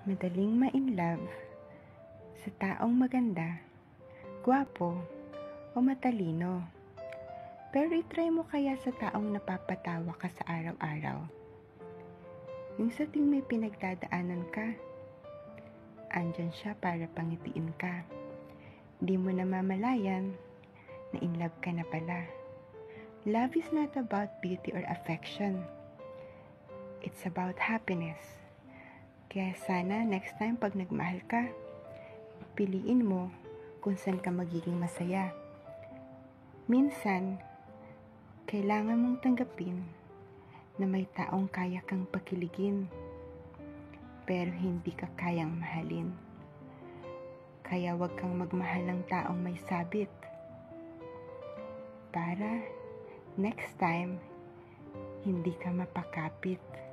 Madaling ma-inlove sa taong maganda, gwapo, o matalino. Pero itry mo kaya sa taong napapatawa ka sa araw-araw. Yung sa tuwing may pinagdadaanan ka, andyan siya para pangitiin ka. Di mo namamalayan na in love ka na pala. Love is not about beauty or affection. It's about happiness. Kaya sana next time pag nagmahal ka, piliin mo kung saan ka magiging masaya. Minsan, kailangan mong tanggapin na may taong kaya kang pakiligin, pero hindi ka kayang mahalin. Kaya wag kang magmahal ng taong may sabit. Para next time, hindi ka mapakapit.